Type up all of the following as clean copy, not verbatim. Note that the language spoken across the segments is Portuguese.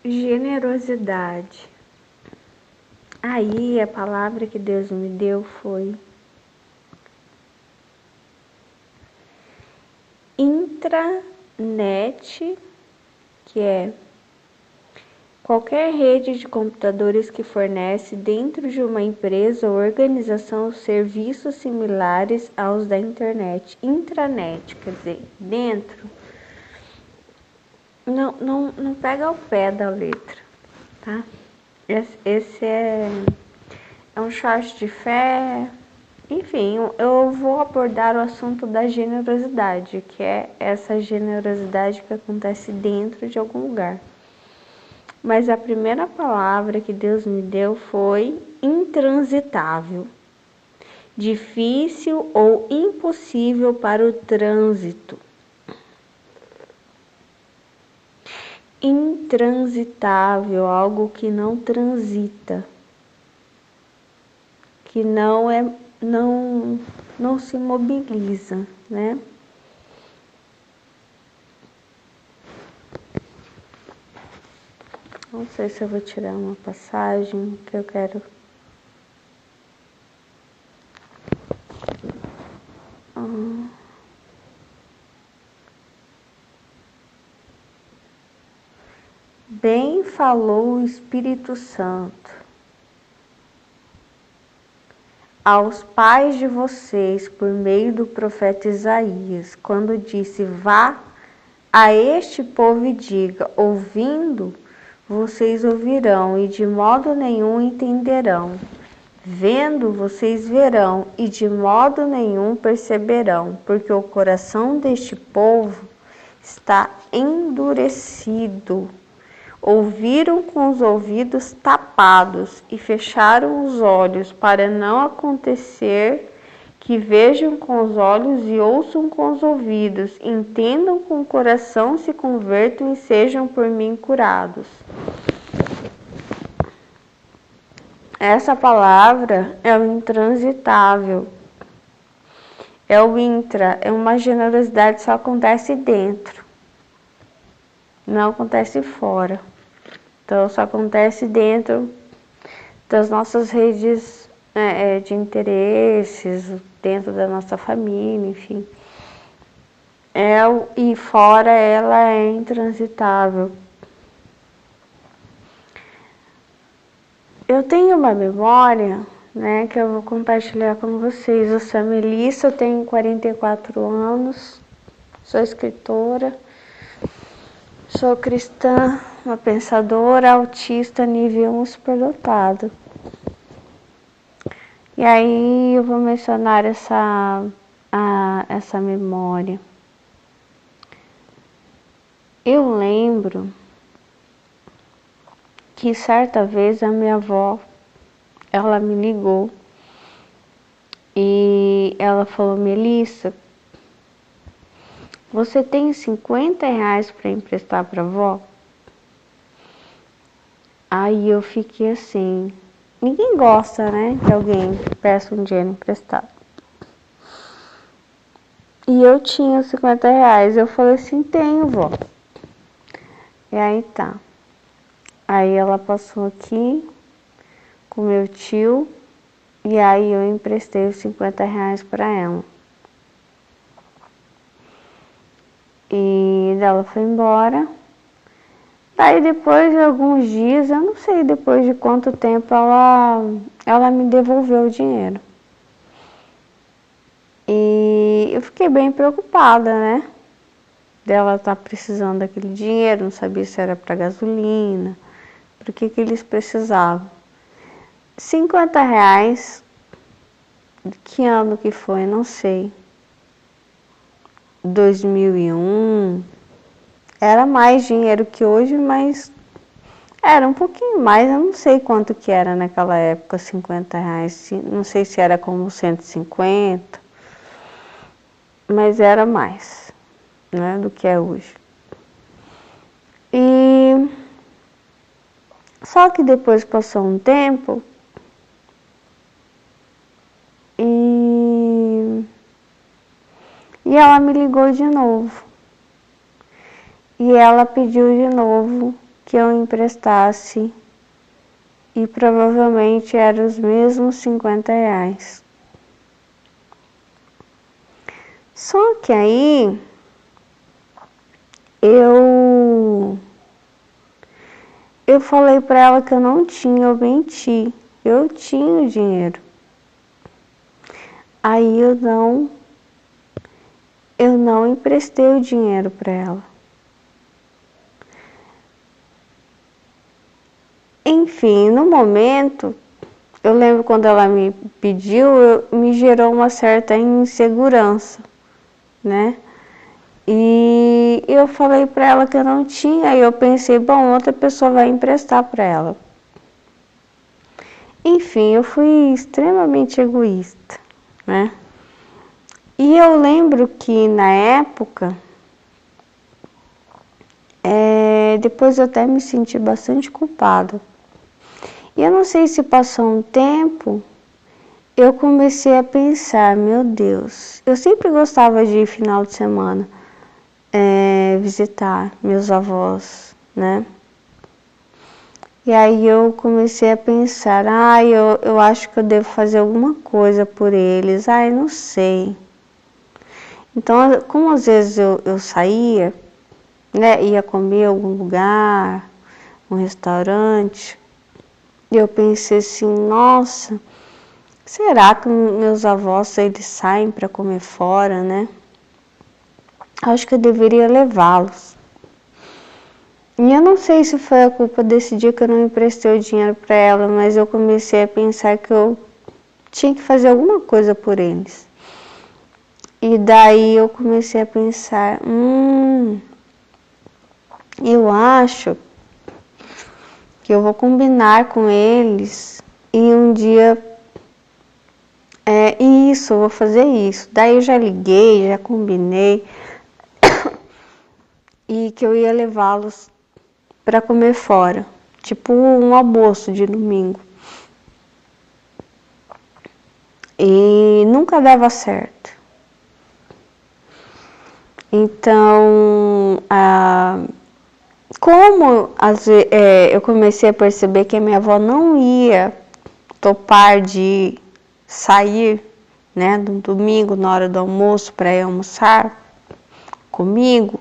Generosidade. Aí a palavra que Deus me deu foi intranet, que é qualquer rede de computadores que fornece dentro de uma empresa ou organização serviços similares aos da internet. Intranet, quer dizer, dentro. Não pega ao pé da letra, tá? Esse é um short de fé. Enfim, eu vou abordar o assunto da generosidade, que é essa generosidade que acontece dentro de algum lugar. Mas a primeira palavra que Deus me deu foi intransitável, difícil ou impossível para o trânsito. Intransitável, algo que não transita, que não se mobiliza, né? Não sei se eu vou tirar uma passagem que eu quero. Bem falou o Espírito Santo aos pais de vocês por meio do profeta Isaías, quando disse: vá a este povo e diga, ouvindo, vocês ouvirão e de modo nenhum entenderão. Vendo, vocês verão e de modo nenhum perceberão, porque o coração deste povo está endurecido. Ouviram com os ouvidos tapados e fecharam os olhos, para não acontecer que vejam com os olhos e ouçam com os ouvidos, entendam com o coração, se convertam e sejam por mim curados. Essa palavra é o intransitável, é o intra, é uma generosidade que só acontece dentro, não acontece fora. Então, só acontece dentro das nossas redes de interesses, dentro da nossa família, enfim. E fora ela é intransitável. Eu tenho uma memória, né, que eu vou compartilhar com vocês. Eu sou a Melissa, eu tenho 44 anos, sou escritora, sou cristã, uma pensadora, autista, nível 1 superdotado. E aí eu vou mencionar essa memória. Eu lembro que certa vez a minha avó, ela me ligou e ela falou: Melissa, você tem R$50 para emprestar para a avó? Aí eu fiquei assim, ninguém gosta, né, que alguém peça um dinheiro emprestado. E eu tinha R$50, eu falei assim, tenho, vó. E aí tá. Aí ela passou aqui com meu tio e aí eu emprestei os R$50 para ela. E ela foi embora. Daí depois de alguns dias, eu não sei depois de quanto tempo, ela me devolveu o dinheiro. E eu fiquei bem preocupada, né? Dela estar precisando daquele dinheiro, não sabia se era para gasolina, para que eles precisavam. R$50, que ano que foi? Não sei. 2001, era mais dinheiro que hoje, mas era um pouquinho mais, eu não sei quanto que era naquela época, R$50, não sei se era como 150, mas era mais, né, do que é hoje. E só que depois passou um tempo e ela me ligou de novo. E ela pediu de novo que eu emprestasse. E provavelmente eram os mesmos R$ 50. Só que aí eu falei para ela que eu não tinha, eu menti. Eu tinha o dinheiro. Aí eu não emprestei o dinheiro para ela. Enfim, no momento, eu lembro quando ela me pediu, me gerou uma certa insegurança, né? E eu falei para ela que eu não tinha, e eu pensei, bom, outra pessoa vai emprestar para ela. Enfim, eu fui extremamente egoísta, né? E eu lembro que na época, depois eu até me senti bastante culpada. E eu não sei se passou um tempo, eu comecei a pensar, meu Deus, eu sempre gostava de ir final de semana visitar meus avós, né? E aí eu comecei a pensar, eu acho que eu devo fazer alguma coisa por eles, não sei. Então, como às vezes eu saía, né, ia comer em algum lugar, um restaurante, e eu pensei assim, nossa, será que meus avós eles saem para comer fora, né? Acho que eu deveria levá-los. E eu não sei se foi a culpa desse dia que eu não emprestei o dinheiro para ela, mas eu comecei a pensar que eu tinha que fazer alguma coisa por eles. E daí eu comecei a pensar, eu acho que eu vou combinar com eles e um dia eu vou fazer isso. Daí eu já liguei, já combinei e que eu ia levá-los para comer fora, tipo um almoço de domingo. E nunca dava certo. Então, como eu comecei a perceber que a minha avó não ia topar de sair, né, no domingo na hora do almoço para ir almoçar comigo,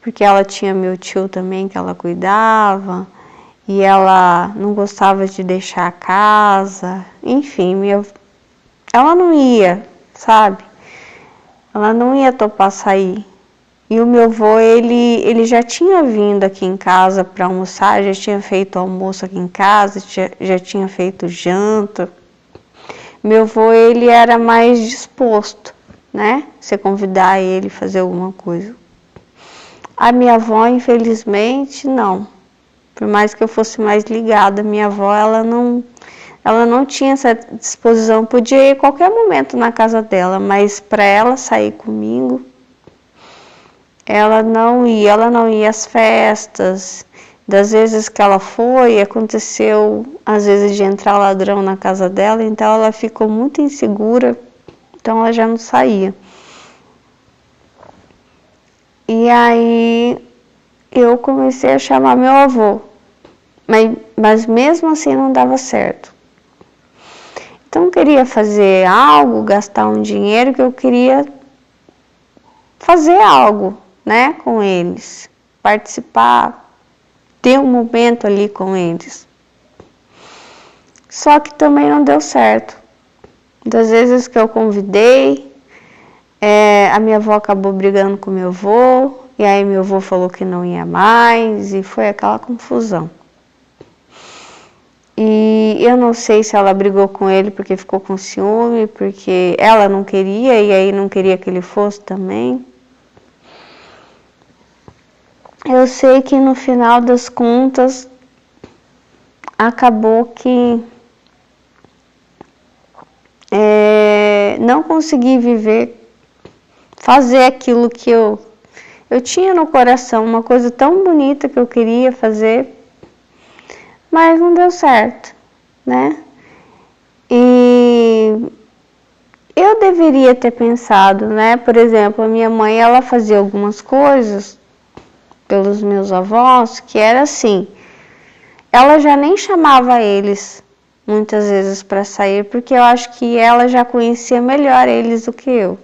porque ela tinha meu tio também que ela cuidava e ela não gostava de deixar a casa, enfim, ela não ia, sabe? Ela não ia topar sair. E o meu avô, ele já tinha vindo aqui em casa para almoçar, já tinha feito almoço aqui em casa, já tinha feito janta. Meu avô, ele era mais disposto, né? Você convidar ele a fazer alguma coisa. A minha avó, infelizmente, não. Por mais que eu fosse mais ligada, minha avó, ela não tinha essa disposição. Podia ir a qualquer momento na casa dela, mas para ela sair comigo, ela não ia às festas. Das vezes que ela foi, aconteceu às vezes de entrar ladrão na casa dela, então ela ficou muito insegura, então ela já não saía. E aí eu comecei a chamar meu avô, mas mesmo assim não dava certo. Então eu queria fazer algo, gastar um dinheiro que eu queria fazer algo, né, com eles, participar, ter um momento ali com eles. Só que também não deu certo. Das vezes que eu convidei, a minha avó acabou brigando com meu avô, e aí meu avô falou que não ia mais, e foi aquela confusão. E eu não sei se ela brigou com ele porque ficou com ciúme, porque ela não queria, e aí não queria que ele fosse também. Eu sei que no final das contas, acabou que não consegui fazer aquilo que eu tinha no coração, uma coisa tão bonita que eu queria fazer, mas não deu certo, né? E eu deveria ter pensado, né? Por exemplo, a minha mãe, ela fazia algumas coisas pelos meus avós, que era assim, ela já nem chamava eles muitas vezes para sair, porque eu acho que ela já conhecia melhor eles do que eu.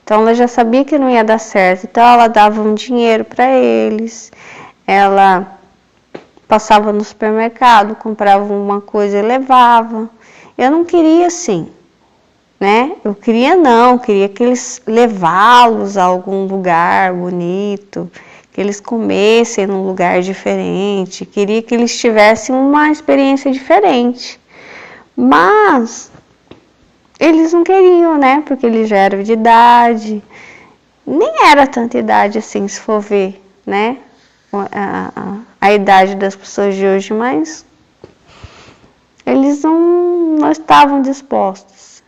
Então ela já sabia que não ia dar certo, então ela dava um dinheiro para eles, ela passava no supermercado, comprava uma coisa e levava. Eu não queria assim, né? Eu queria que eles levá-los a algum lugar bonito, que eles comessem num lugar diferente, queria que eles tivessem uma experiência diferente. Mas eles não queriam, né? Porque eles já eram de idade, nem era tanta idade assim, se for ver, né? A idade das pessoas de hoje, mas eles não estavam dispostos.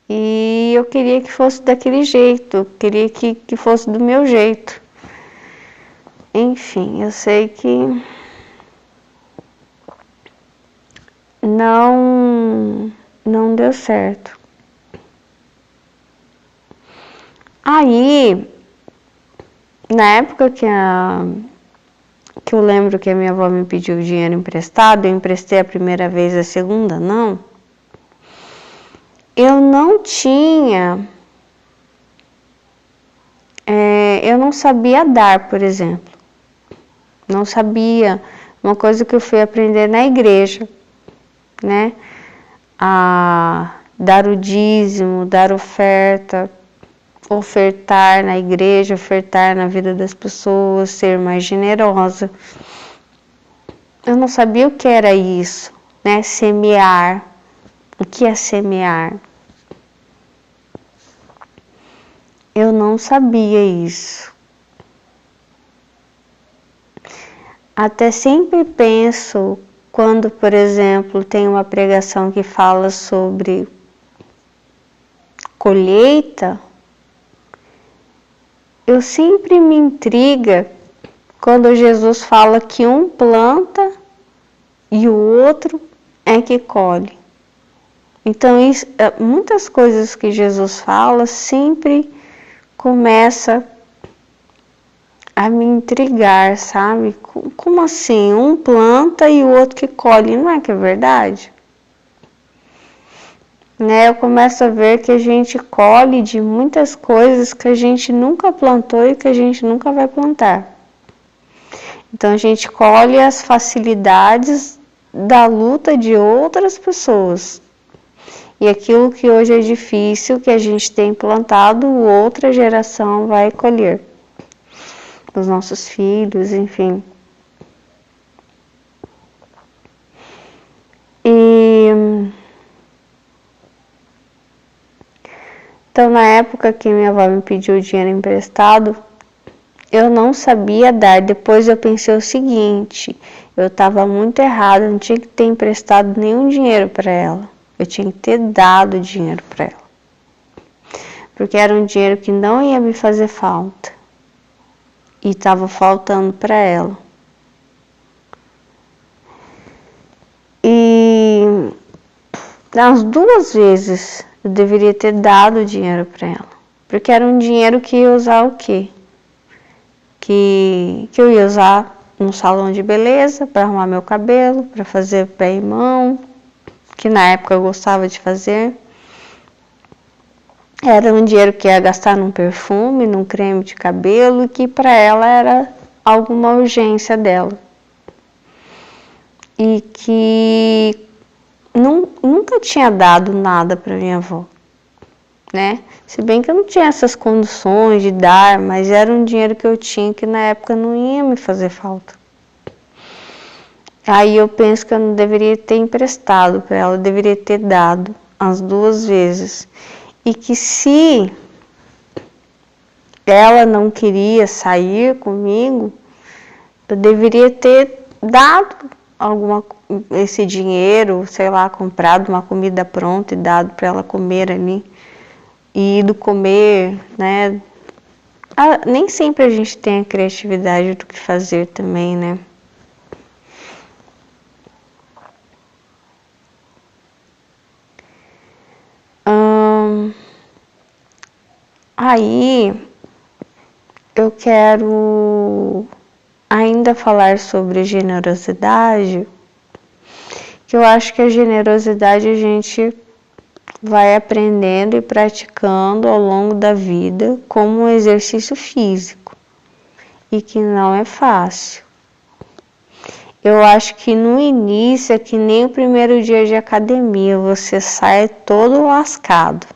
E eu queria que fosse daquele jeito, eu queria que fosse do meu jeito. Enfim, eu sei que não deu certo. Aí, na época que eu lembro que a minha avó me pediu dinheiro emprestado, eu emprestei a primeira vez, a segunda não. Eu não tinha, eu não sabia dar, por exemplo. Não sabia, uma coisa que eu fui aprender na igreja, né? A dar o dízimo, dar oferta, ofertar na igreja, ofertar na vida das pessoas, ser mais generosa. Eu não sabia o que era isso, né? Semear. O que é semear? Eu não sabia isso. Até sempre penso quando, por exemplo, tem uma pregação que fala sobre colheita, eu sempre me intriga quando Jesus fala que um planta e o outro é que colhe. Então, muitas coisas que Jesus fala sempre começa a me intrigar, sabe? Como assim? Um planta e o outro que colhe, não é que é verdade? Né? Eu começo a ver que a gente colhe de muitas coisas que a gente nunca plantou e que a gente nunca vai plantar. Então a gente colhe as facilidades da luta de outras pessoas. E aquilo que hoje é difícil, que a gente tem plantado, outra geração vai colher. Os nossos filhos, enfim. Então, na época que minha avó me pediu dinheiro emprestado, eu não sabia dar. Depois eu pensei o seguinte, eu estava muito errada, não tinha que ter emprestado nenhum dinheiro para ela. Eu tinha que ter dado dinheiro para ela. Porque era um dinheiro que não ia me fazer falta. E estava faltando para ela. E as 2 vezes eu deveria ter dado dinheiro para ela. Porque era um dinheiro que ia usar o quê? Que eu ia usar no salão de beleza, para arrumar meu cabelo, para fazer pé e mão, que na época eu gostava de fazer. Era um dinheiro que ia gastar num perfume, num creme de cabelo, que para ela era alguma urgência dela. E que nunca tinha dado nada para minha avó, né? Se bem que eu não tinha essas condições de dar, mas era um dinheiro que eu tinha que na época não ia me fazer falta. Aí eu penso que eu não deveria ter emprestado para ela, eu deveria ter dado as 2 vezes. E que se ela não queria sair comigo, eu deveria ter dado esse dinheiro, sei lá, comprado uma comida pronta e dado para ela comer ali. E ido comer, né? Nem sempre a gente tem a criatividade do que fazer também, né? Aí, eu quero ainda falar sobre generosidade, que eu acho que a generosidade a gente vai aprendendo e praticando ao longo da vida como um exercício físico e que não é fácil. Eu acho que no início é que nem o primeiro dia de academia, você sai todo lascado.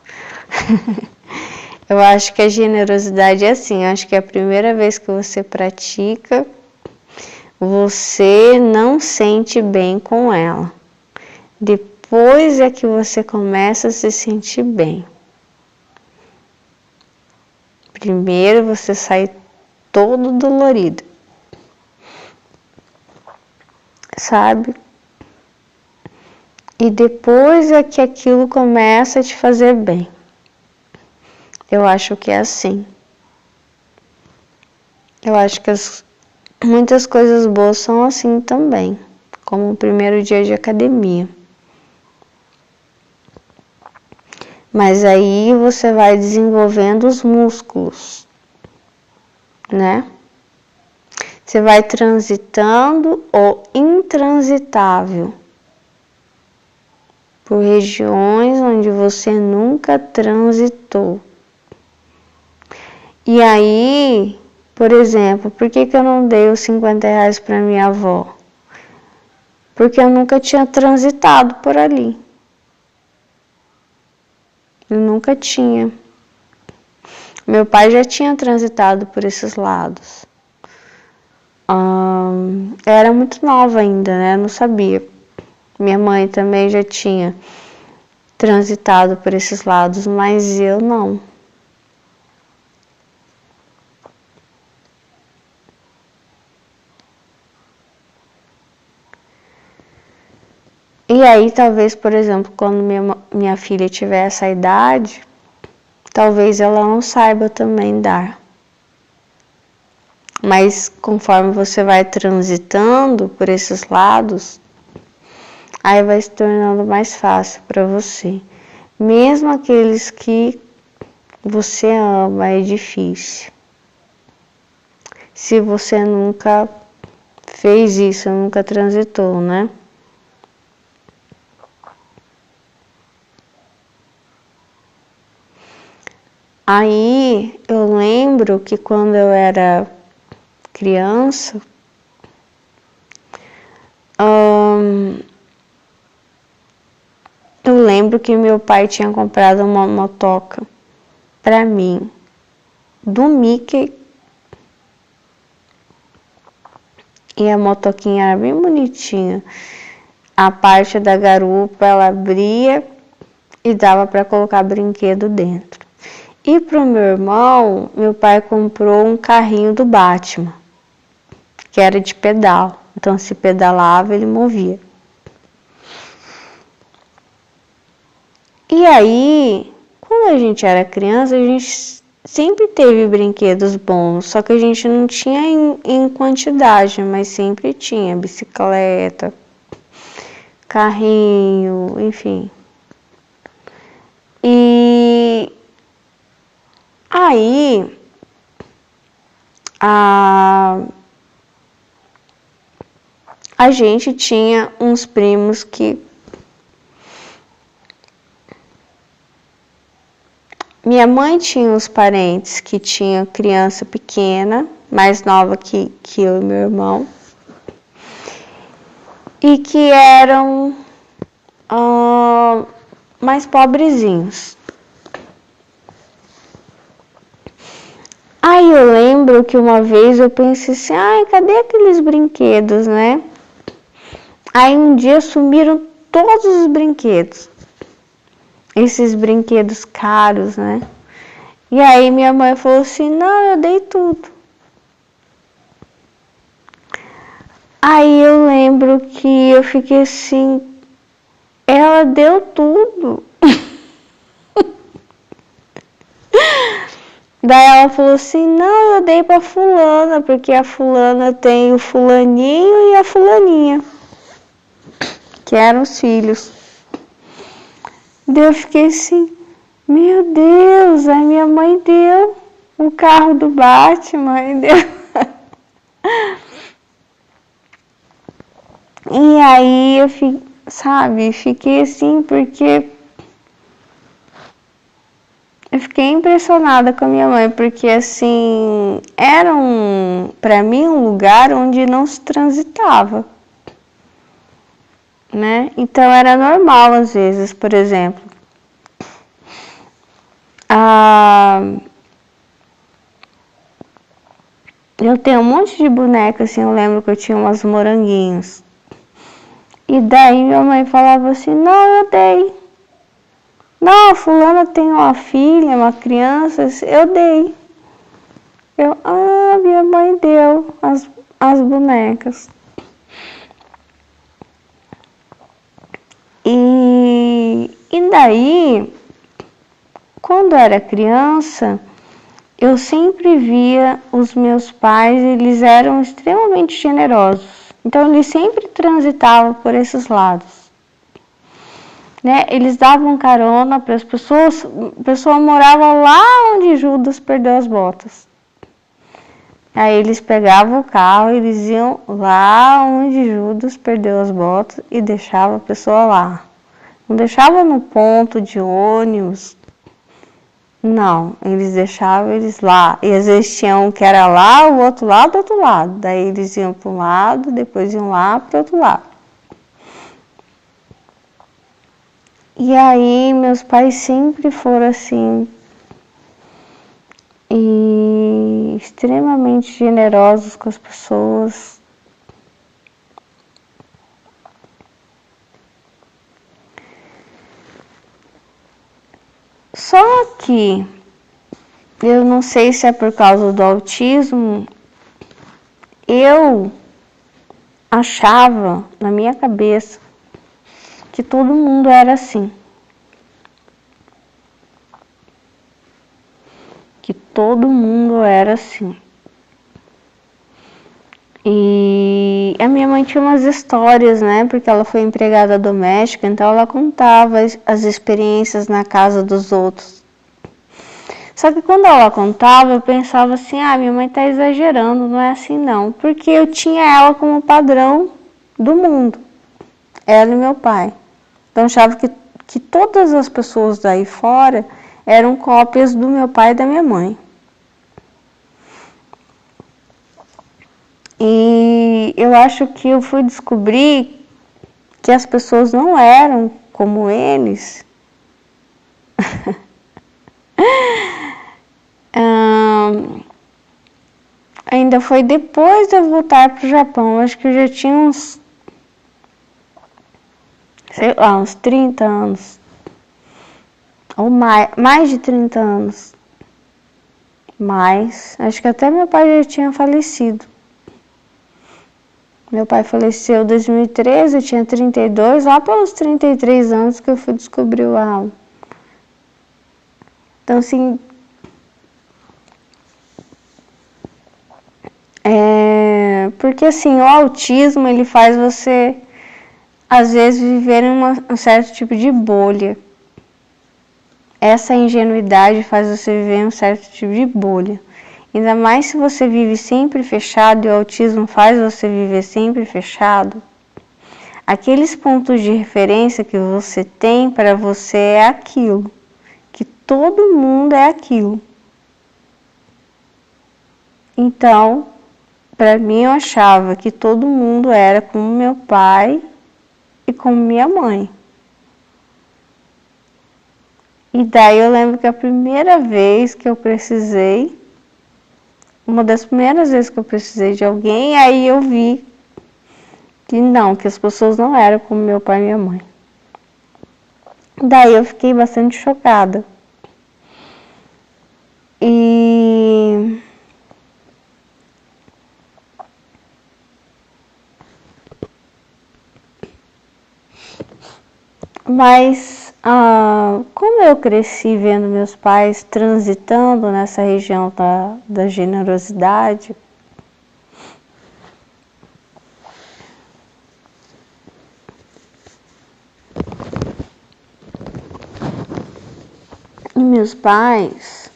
Eu acho que a generosidade é assim, eu acho que a primeira vez que você pratica, você não sente bem com ela. Depois é que você começa a se sentir bem. Primeiro você sai todo dolorido, sabe? E depois é que aquilo começa a te fazer bem. Eu acho que é assim. Eu acho que muitas coisas boas são assim também, como o primeiro dia de academia. Mas aí você vai desenvolvendo os músculos, né? Você vai transitando o intransitável por regiões onde você nunca transitou. E aí, por exemplo, por que eu não dei os R$50 para minha avó? Porque eu nunca tinha transitado por ali. Eu nunca tinha. Meu pai já tinha transitado por esses lados. Eu era muito nova ainda, né? Eu não sabia. Minha mãe também já tinha transitado por esses lados, mas eu não. E aí, talvez, por exemplo, quando minha filha tiver essa idade, talvez ela não saiba também dar. Mas conforme você vai transitando por esses lados, aí vai se tornando mais fácil para você. Mesmo aqueles que você ama, é difícil. Se você nunca fez isso, nunca transitou, né? Aí eu lembro que quando eu era criança, eu lembro que meu pai tinha comprado uma motoca para mim, do Mickey, e a motoquinha era bem bonitinha. A parte da garupa ela abria e dava para colocar brinquedo dentro. E pro meu irmão, meu pai comprou um carrinho do Batman, que era de pedal. Então, se pedalava, ele movia. E aí, quando a gente era criança, a gente sempre teve brinquedos bons, só que a gente não tinha em quantidade, mas sempre tinha bicicleta, carrinho, enfim. E aí, a gente tinha uns primos que minha mãe tinha uns parentes que tinham criança pequena, mais nova que eu e meu irmão, e que eram mais pobrezinhos. Aí eu lembro que uma vez eu pensei assim, ai, cadê aqueles brinquedos, né? Aí um dia sumiram todos os brinquedos. Esses brinquedos caros, né? E aí minha mãe falou assim, não, eu dei tudo. Aí eu lembro que eu fiquei assim, ela deu tudo. Daí ela falou assim, não, eu dei pra fulana, porque a fulana tem o fulaninho e a fulaninha, que eram os filhos. Daí eu fiquei assim, meu Deus, a minha mãe deu o carro do Batman, entendeu? E aí eu fiquei assim porque eu fiquei impressionada com a minha mãe, porque assim, era pra mim um lugar onde não se transitava, né? Então era normal às vezes, por exemplo, eu tenho um monte de boneca, assim, eu lembro que eu tinha umas moranguinhos. E daí minha mãe falava assim, não, eu dei. Não, a fulana tem uma filha, uma criança, eu dei. Minha mãe deu as bonecas. E daí, quando eu era criança, eu sempre via os meus pais, eles eram extremamente generosos. Então, eles sempre transitavam por esses lados. Né? Eles davam carona para as pessoas, a pessoa morava lá onde Judas perdeu as botas. Aí eles pegavam o carro, eles iam lá onde Judas perdeu as botas e deixava a pessoa lá. Não deixava no ponto de ônibus, não, eles deixavam eles lá. E às vezes tinha um que era lá, o outro lado, do outro lado. Daí eles iam para um lado, depois iam lá para o outro lado. E aí meus pais sempre foram assim, e extremamente generosos com as pessoas. Só que eu não sei se é por causa do autismo, eu achava na minha cabeça que todo mundo era assim. Que todo mundo era assim. E a minha mãe tinha umas histórias, né? Porque ela foi empregada doméstica, então ela contava as experiências na casa dos outros. Só que quando ela contava, eu pensava assim, minha mãe tá exagerando, não é assim não. Porque eu tinha ela como padrão do mundo. Ela e meu pai. Então eu achava que todas as pessoas daí fora eram cópias do meu pai e da minha mãe. E eu acho que eu fui descobrir que as pessoas não eram como eles. Ainda foi depois de eu voltar para o Japão. Acho que eu já tinha uns 30 anos. Ou mais de 30 anos. Acho que até meu pai já tinha falecido. Meu pai faleceu em 2013, eu tinha 32, lá pelos 33 anos que eu fui descobrir o alma. Então, assim, porque assim, o autismo, ele faz você, às vezes, viver em um certo tipo de bolha. Essa ingenuidade faz você viver em um certo tipo de bolha. Ainda mais se você vive sempre fechado e o autismo faz você viver sempre fechado. Aqueles pontos de referência que você tem para você é aquilo. Que todo mundo é aquilo. Então, para mim eu achava que todo mundo era como meu pai e como minha mãe. E daí eu lembro que a primeira vez que eu precisei, uma das primeiras vezes que eu precisei de alguém, aí eu vi que as pessoas não eram como meu pai e minha mãe. Daí eu fiquei bastante chocada. Mas como eu cresci vendo meus pais transitando nessa região da generosidade, meus pais,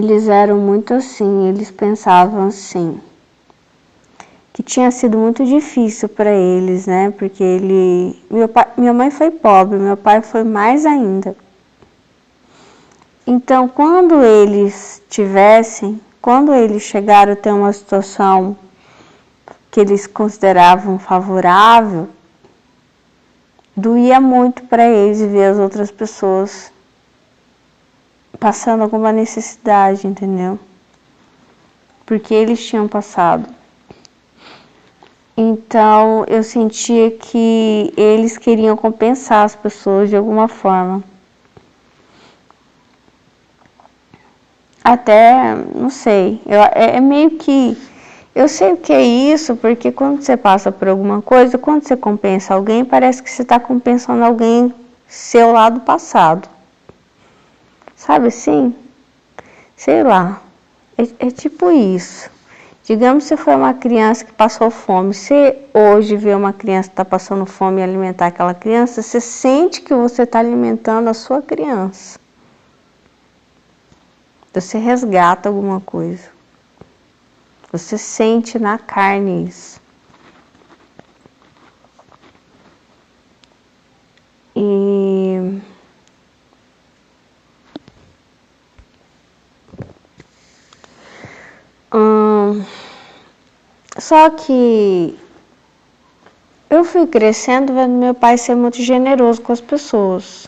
eles eram muito assim, eles pensavam assim, que tinha sido muito difícil para eles, né? Porque minha mãe foi pobre, meu pai foi mais ainda. Então, quando eles chegaram a ter uma situação que eles consideravam favorável, doía muito para eles ver as outras pessoas passando alguma necessidade, entendeu? Porque eles tinham passado. Então, eu sentia que eles queriam compensar as pessoas de alguma forma. Até, não sei, é meio que... Eu sei o que é isso, porque quando você passa por alguma coisa, quando você compensa alguém, parece que você está compensando alguém seu lá do passado. Sabe assim? Sei lá. É tipo isso. Digamos que você foi uma criança que passou fome. Você hoje vê uma criança que está passando fome e alimentar aquela criança, você sente que você está alimentando a sua criança. Você resgata alguma coisa. Você sente na carne isso. E... Só que eu fui crescendo vendo meu pai ser muito generoso com as pessoas.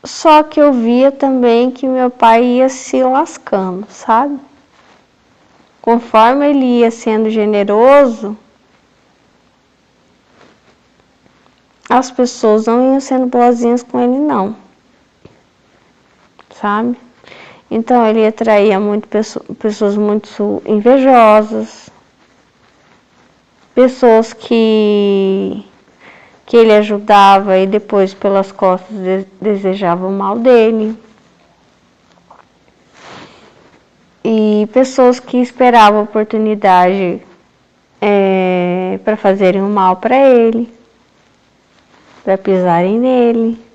Só que eu via também que meu pai ia se lascando, sabe? Conforme ele ia sendo generoso, as pessoas não iam sendo boazinhas com ele, não. Sabe? Então ele atraía muito pessoas muito invejosas, pessoas que ele ajudava e depois pelas costas desejavam o mal dele. E pessoas que esperavam oportunidade para fazerem o mal para ele, para pisarem nele.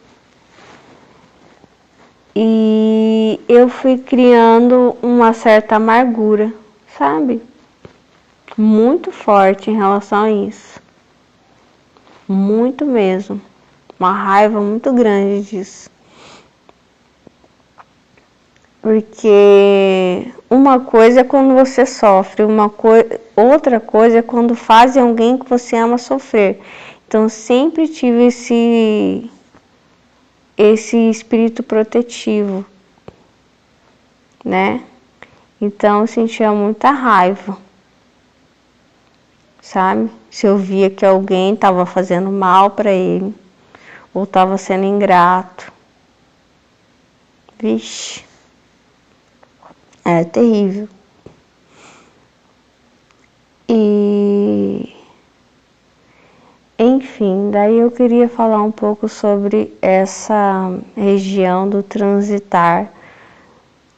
E eu fui criando uma certa amargura, sabe? Muito forte em relação a isso. Muito mesmo. Uma raiva muito grande disso. Porque uma coisa é quando você sofre, outra coisa é quando fazem alguém que você ama sofrer. Então sempre tive esse espírito protetivo, né? Então eu sentia muita raiva, sabe? Se eu via que alguém estava fazendo mal para ele, ou estava sendo ingrato. Vixe, era terrível. E, enfim, daí eu queria falar um pouco sobre essa região do transitar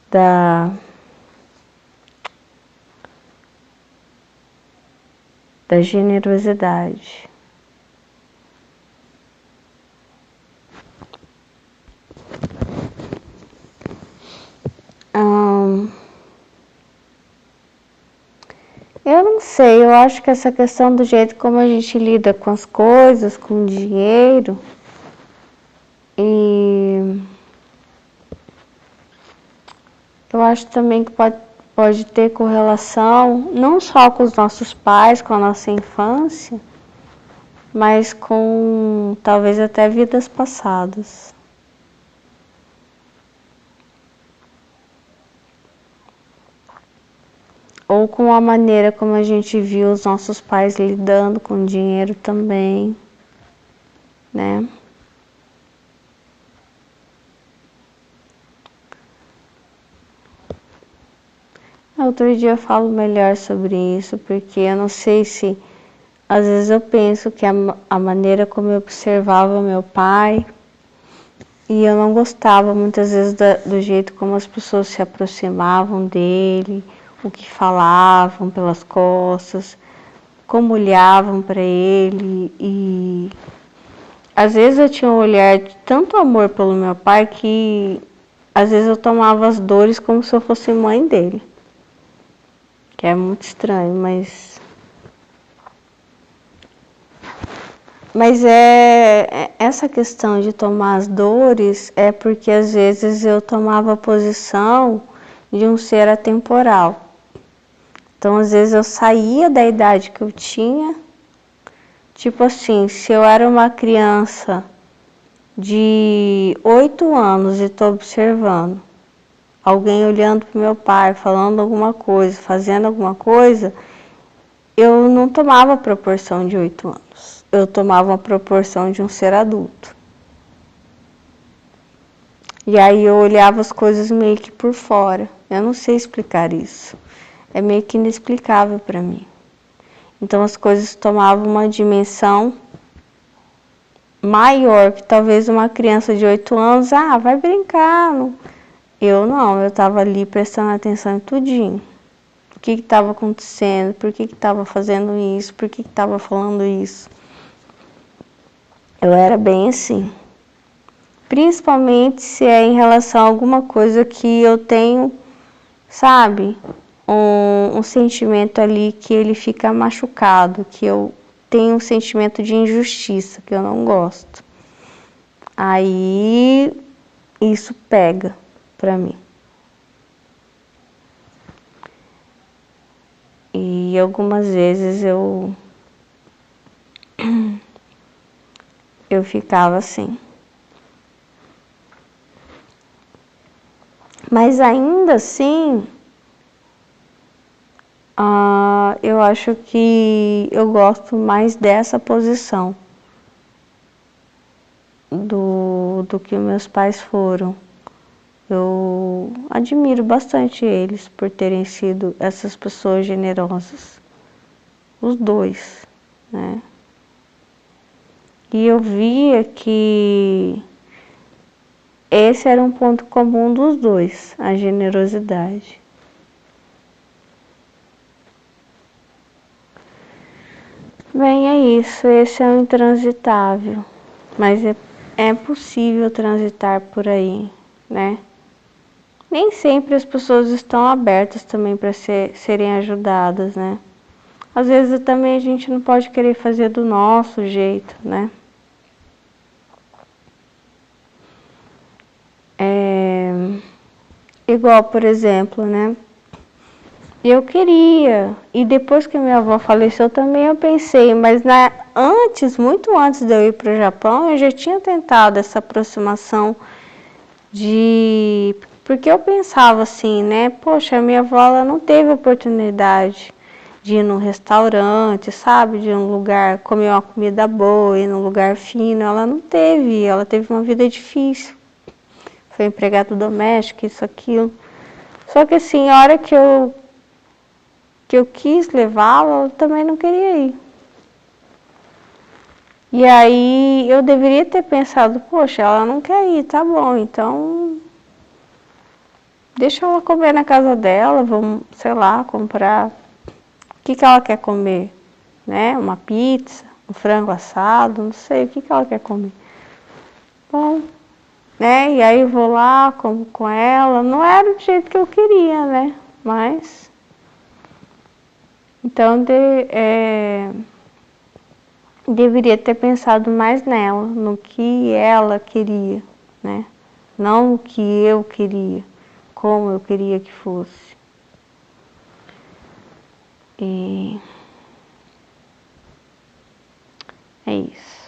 da generosidade. Eu não sei, eu acho que essa questão do jeito como a gente lida com as coisas, com o dinheiro, e eu acho também que pode ter correlação não só com os nossos pais, com a nossa infância, mas com talvez até vidas passadas. Ou com a maneira como a gente viu os nossos pais lidando com o dinheiro também, né? Outro dia eu falo melhor sobre isso, porque eu não sei se... Às vezes eu penso que a maneira como eu observava meu pai, e eu não gostava muitas vezes do jeito como as pessoas se aproximavam dele, o que falavam pelas costas, como olhavam para ele, e às vezes eu tinha um olhar de tanto amor pelo meu pai que às vezes eu tomava as dores como se eu fosse mãe dele. Que é muito estranho, mas essa questão de tomar as dores é porque às vezes eu tomava a posição de um ser atemporal. Então às vezes eu saía da idade que eu tinha, tipo assim, se eu era uma criança de 8 anos e estou observando alguém olhando para o meu pai, falando alguma coisa, fazendo alguma coisa, eu não tomava a proporção de 8 anos. Eu tomava a proporção de um ser adulto. E aí eu olhava as coisas meio que por fora. Eu não sei explicar isso. É meio que inexplicável para mim. Então as coisas tomavam uma dimensão maior que talvez uma criança de 8 anos, vai brincar. Eu não, eu estava ali prestando atenção em tudinho. O que estava acontecendo, por que estava fazendo isso, por que estava falando isso. Eu era bem assim. Principalmente se é em relação a alguma coisa que eu tenho, sabe, um sentimento ali que ele fica machucado, que eu tenho um sentimento de injustiça, que eu não gosto. Aí isso pega pra mim. E algumas vezes eu ficava assim. Mas ainda assim, eu acho que eu gosto mais dessa posição do que meus pais foram. Eu admiro bastante eles por terem sido essas pessoas generosas. Os dois, né? E eu via que esse era um ponto comum dos dois, a generosidade. Bem, é isso, esse é o intransitável, mas é possível transitar por aí, né? Nem sempre as pessoas estão abertas também para serem ajudadas, né? Às vezes também a gente não pode querer fazer do nosso jeito, né? Igual, por exemplo, né? Eu queria, e depois que minha avó faleceu também eu pensei, mas muito antes de eu ir para o Japão, eu já tinha tentado essa aproximação porque eu pensava assim, né? Poxa, a minha avó ela não teve oportunidade de ir num restaurante, sabe? De um lugar, comer uma comida boa, ir num lugar fino, ela teve uma vida difícil. Foi empregada doméstica, isso, aquilo. Só que assim, a hora que eu quis levá-la, ela também não queria ir. E aí eu deveria ter pensado, poxa, ela não quer ir, tá bom, então deixa ela comer na casa dela, vamos, sei lá, comprar. O que ela quer comer? Né? Uma pizza, um frango assado, não sei, o que ela quer comer? Bom, né? E aí eu vou lá, como com ela, não era do jeito que eu queria, né? Mas então deveria ter pensado mais nela, no que ela queria, né? Não o que eu queria, como eu queria que fosse. E é isso.